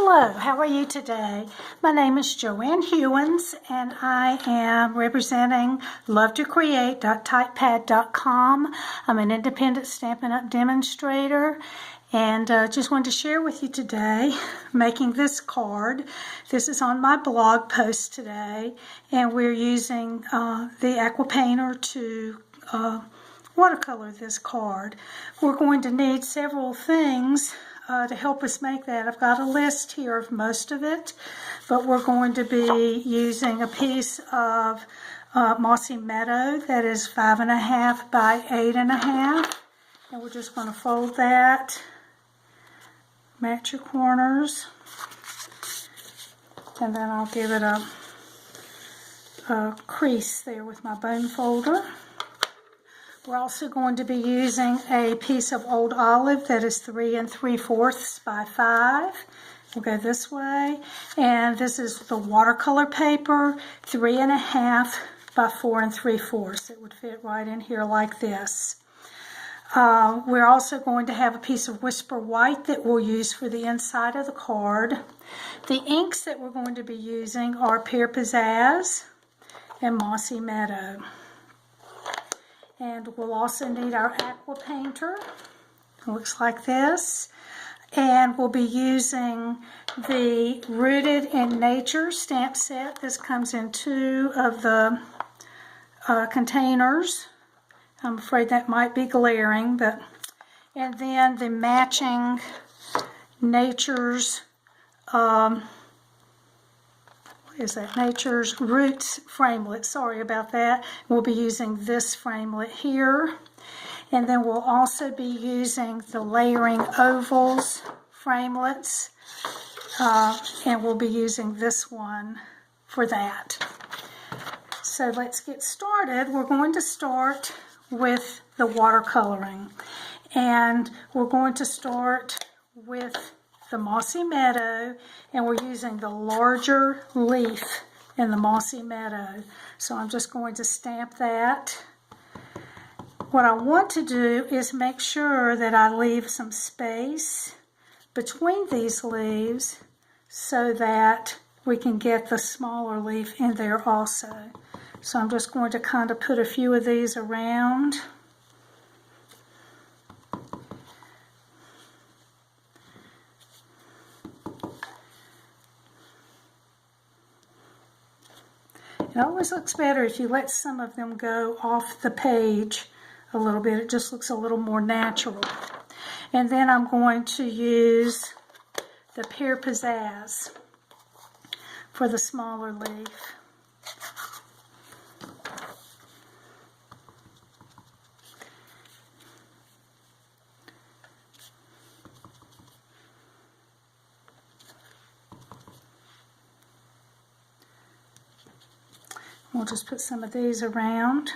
Hello, how are you today? My name is Joanne Hewins and I am representing LoveToCreate.typepad.com. I'm an independent Stampin' Up! Demonstrator and just wanted to share with you today making this card. This is on my blog post today and we're using the aqua painter to watercolor this card. We're going to need several things to help us make that. I've got a list here of most of it, but we're going to be using a piece of Mossy Meadow that is 5.5 by 8.5, and we're just going to fold that, match your corners, and then I'll give it a crease there with my bone folder. We're also going to be using a piece of old olive that is 3 3/4 by 5. We'll go this way. And this is the watercolor paper, 3.5 by 4 3/4. It would fit right in here like this. We're also going to have a piece of Whisper White that we'll use for the inside of the card. The inks that we're going to be using are Pear Pizzazz and Mossy Meadow. And we'll also need our aqua painter. It looks like this. And we'll be using the Rooted in Nature stamp set. This comes in 2 of the containers. I'm afraid that might be glaring, but and then the matching Nature's Nature's Roots framelit. Sorry about that. We'll be using this framelit here. And then we'll also be using the Layering Ovals framelits. And we'll be using this one for that. So let's get started. We're going to start with the watercoloring. And we're going to start with the Mossy Meadow, and we're using the larger leaf in the Mossy Meadow. So I'm just going to stamp that. What I want to do is make sure that I leave some space between these leaves so that we can get the smaller leaf in there also. So I'm just going to kind of put a few of these around. It always looks better if you let some of them go off the page a little bit. It just looks a little more natural. And then I'm going to use the Pear Pizzazz for the smaller leaf. We'll just put some of these around.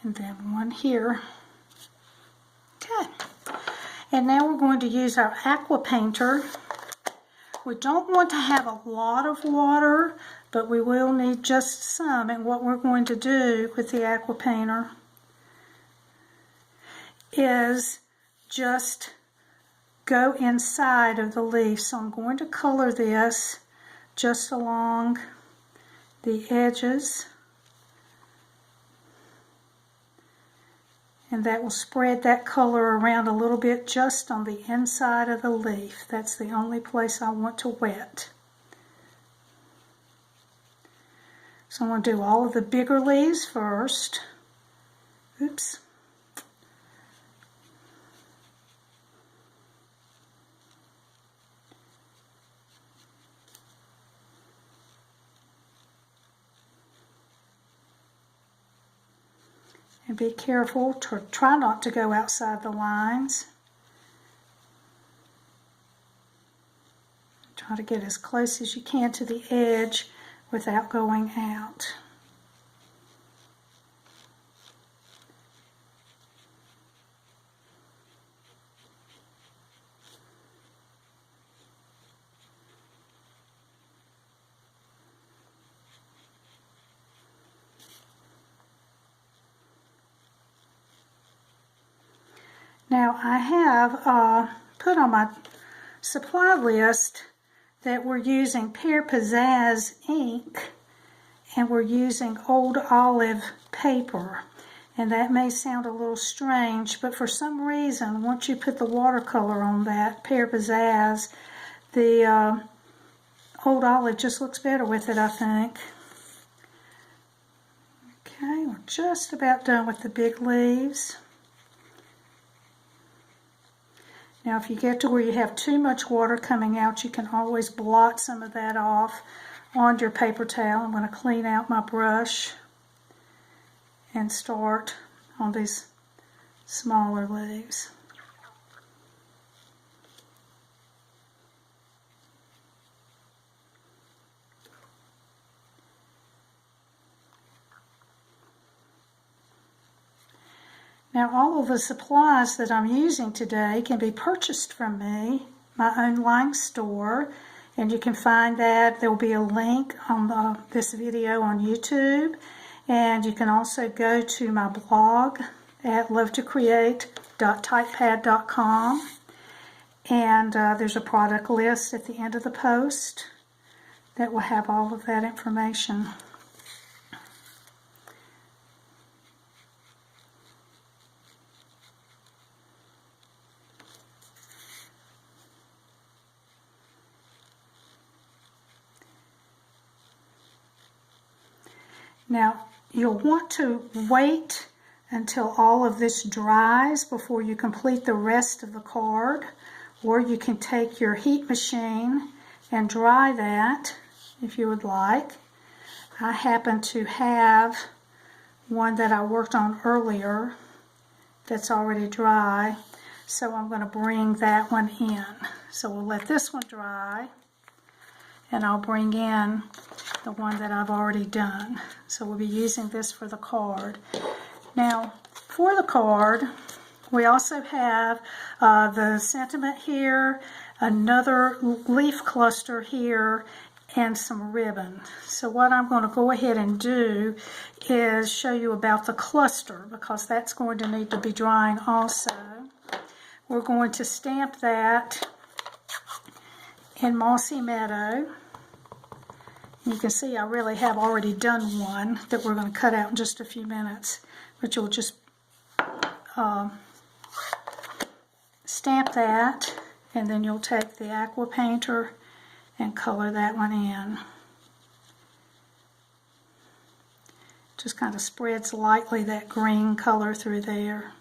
And then one here. Okay. And now we're going to use our aqua painter. We don't want to have a lot of water, but we will need just some. And what we're going to do with the aqua painter is just go inside of the leaf. So I'm going to color this just along the edges. And that will spread that color around a little bit just on the inside of the leaf. That's the only place I want to wet. So I'm going to do all of the bigger leaves first. Oops. And be careful to try not to go outside the lines. Try to get as close as you can to the edge without going out. Now I have put on my supply list that we're using Pear Pizzazz ink and we're using Old Olive paper. And that may sound a little strange, but for some reason, once you put the watercolor on that Pear Pizzazz, the Old Olive just looks better with it, I think. Okay, we're just about done with the big leaves. Now if you get to where you have too much water coming out, you can always blot some of that off onto your paper towel. I'm going to clean out my brush and start on these smaller leaves. Now all of the supplies that I'm using today can be purchased from me, my online store, and you can find that. There will be a link on this video on YouTube, and you can also go to my blog at lovetocreate.typepad.com, and there's a product list at the end of the post that will have all of that information. Now, you'll want to wait until all of this dries before you complete the rest of the card, or you can take your heat machine and dry that if you would like. I happen to have one that I worked on earlier that's already dry, so I'm going to bring that one in. So we'll let this one dry, and I'll bring in the one that I've already done. So we'll be using this for the card. Now, for the card, we also have the sentiment here, another leaf cluster here, and some ribbon. So what I'm going to go ahead and do is show you about the cluster, because that's going to need to be drying also. We're going to stamp that in Mossy Meadow. You can see I really have already done one that we're going to cut out in just a few minutes, but you'll just stamp that, and then you'll take the aqua painter and color that one in. Just kind of spreads lightly that green color through there.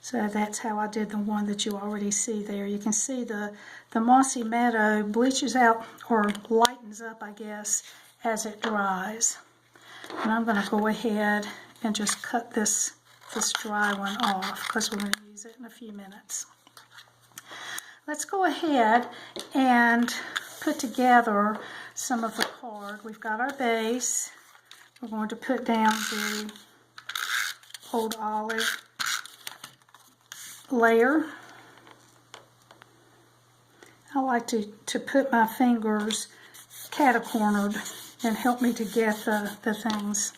So that's how I did the one that you already see there. You can see the Mossy Meadow bleaches out, or lightens up, I guess, as it dries. And I'm going to go ahead and just cut this dry one off, because we're going to use it in a few minutes. Let's go ahead and put together some of the card. We've got our base. We're going to put down the Old Olive layer. I like to put my fingers catacornered and help me to get the things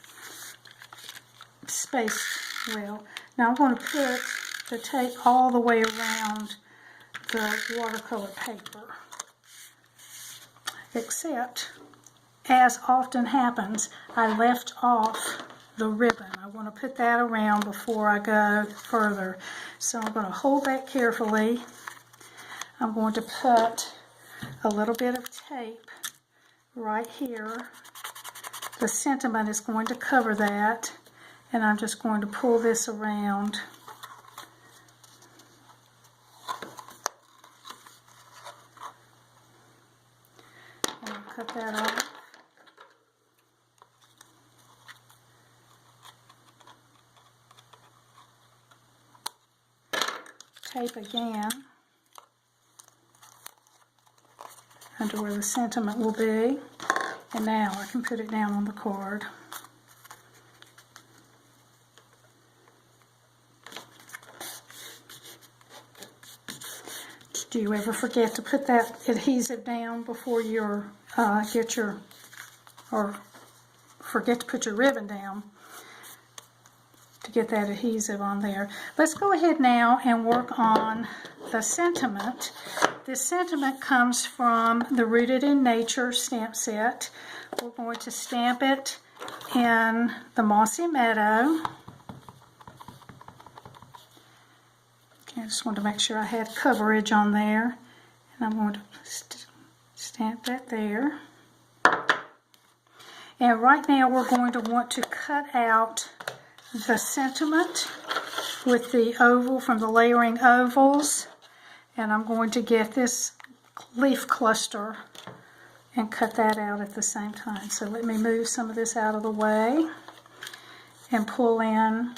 spaced well. Now I'm going to put the tape all the way around the watercolor paper, except, as often happens, I left off the ribbon. I want to put that around before I go further. So I'm going to hold that carefully. I'm going to put a little bit of tape right here. The sentiment is going to cover that, and I'm just going to pull this around. And I'll cut that off. Tape again under where the sentiment will be, and now I can put it down on the card. Do you ever forget to put that adhesive down before you get your or forget to put your ribbon down to get that adhesive on there. Let's go ahead now and work on the sentiment. This sentiment comes from the Rooted in Nature stamp set. We're going to stamp it in the Mossy Meadow. Okay, I just wanted to make sure I had coverage on there. And I'm going to stamp that there. And right now we're going to want to cut out the sentiment with the oval from the layering ovals, and I'm going to get this leaf cluster and cut that out at the same time. So let me move some of this out of the way and pull in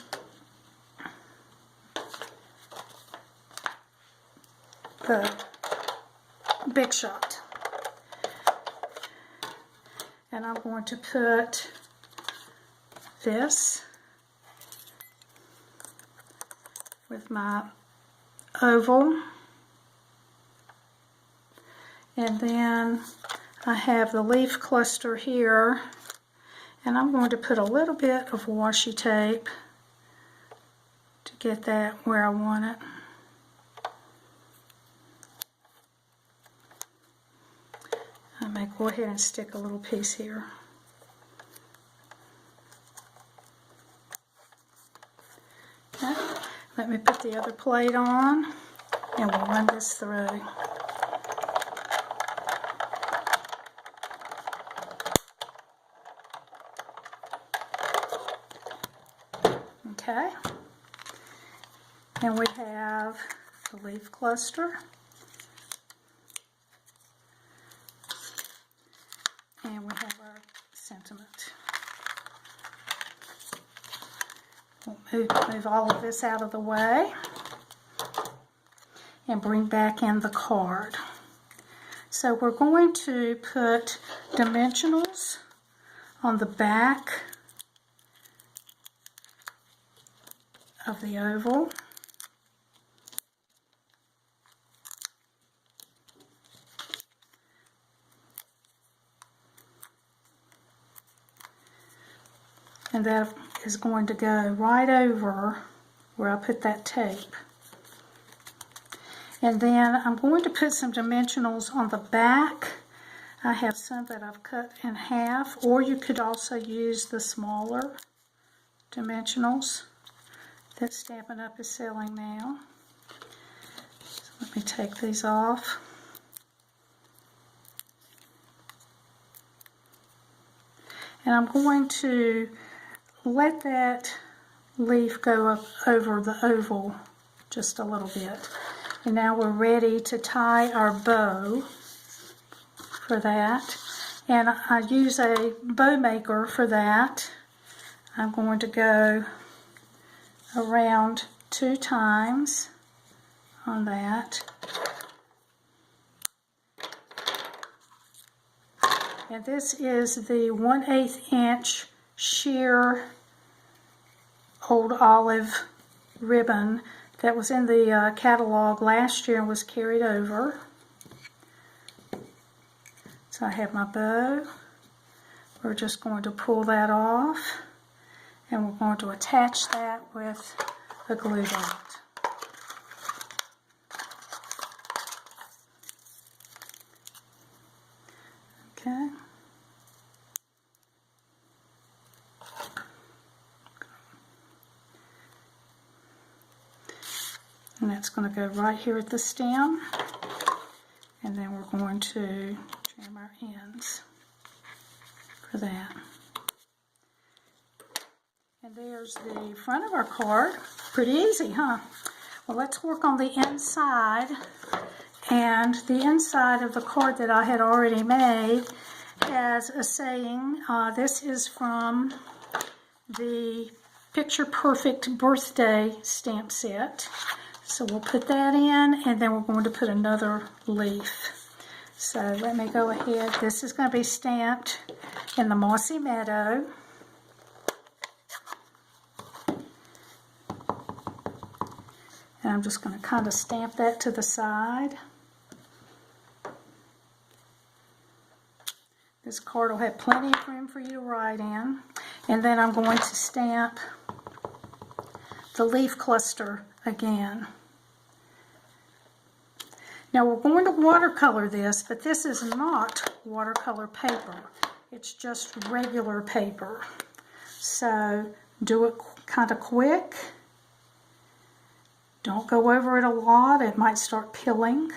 the Big Shot. And I'm going to put this with my oval, and then I have the leaf cluster here, and I'm going to put a little bit of washi tape to get that where I want it. I may go ahead and stick a little piece here. Okay. Let me put the other plate on, and we'll run this through. Okay, and we have the leaf cluster, and we have our sentiment. We'll move all of this out of the way and bring back in the card. So we're going to put dimensionals on the back of the oval. And that is going to go right over where I put that tape. And then I'm going to put some dimensionals on the back. I have some that I've cut in half, or you could also use the smaller dimensionals that Stampin' Up is selling now. So let me take these off. And I'm going to let that leaf go up over the oval just a little bit. And now we're ready to tie our bow for that. And I use a bow maker for that. I'm going to go around 2 times on that. And this is the 1/8 inch sheer old olive ribbon that was in the catalog last year and was carried over. So I have my bow. We're just going to pull that off, and we're going to attach that with a glue dot. Okay. And that's going to go right here at the stem, and then we're going to trim our ends for that. And there's the front of our card. Pretty easy, huh? Well, let's work on the inside. And the inside of the card that I had already made has a saying. This is from the Picture Perfect Birthday stamp set. So we'll put that in, and then we're going to put another leaf. So let me go ahead. This is going to be stamped in the Mossy Meadow. And I'm just going to kind of stamp that to the side. This card will have plenty of room for you to write in. And then I'm going to stamp the leaf cluster again. Now we're going to watercolor this, but this is not watercolor paper. It's just regular paper. So do it kind of quick. Don't go over it a lot. It might start peeling.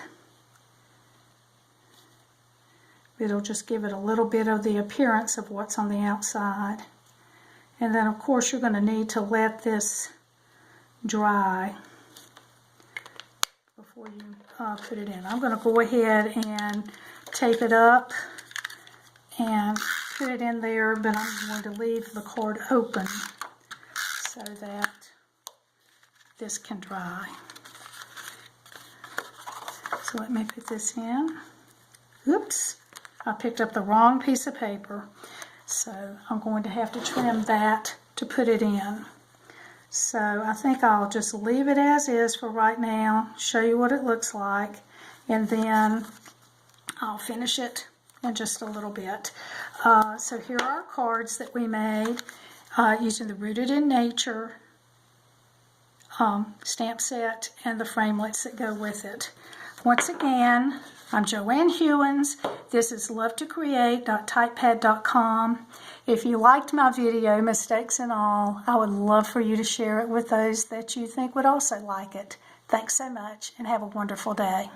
It'll just give it a little bit of the appearance of what's on the outside. And then of course you're going to need to let this dry before you put it in. I'm going to go ahead and tape it up and put it in there, but I'm going to leave the card open so that this can dry. So let me put this in. Oops, I picked up the wrong piece of paper. So I'm going to have to trim that to put it in. So I think I'll just leave it as is for right now, show you what it looks like, and then I'll finish it in just a little bit. So here are our cards that we made using the Rooted in Nature stamp set and the framelits that go with it. Once again, I'm Joanne Hewins. This is lovetocreate.typepad.com. If you liked my video, Mistakes and All, I would love for you to share it with those that you think would also like it. Thanks so much and have a wonderful day.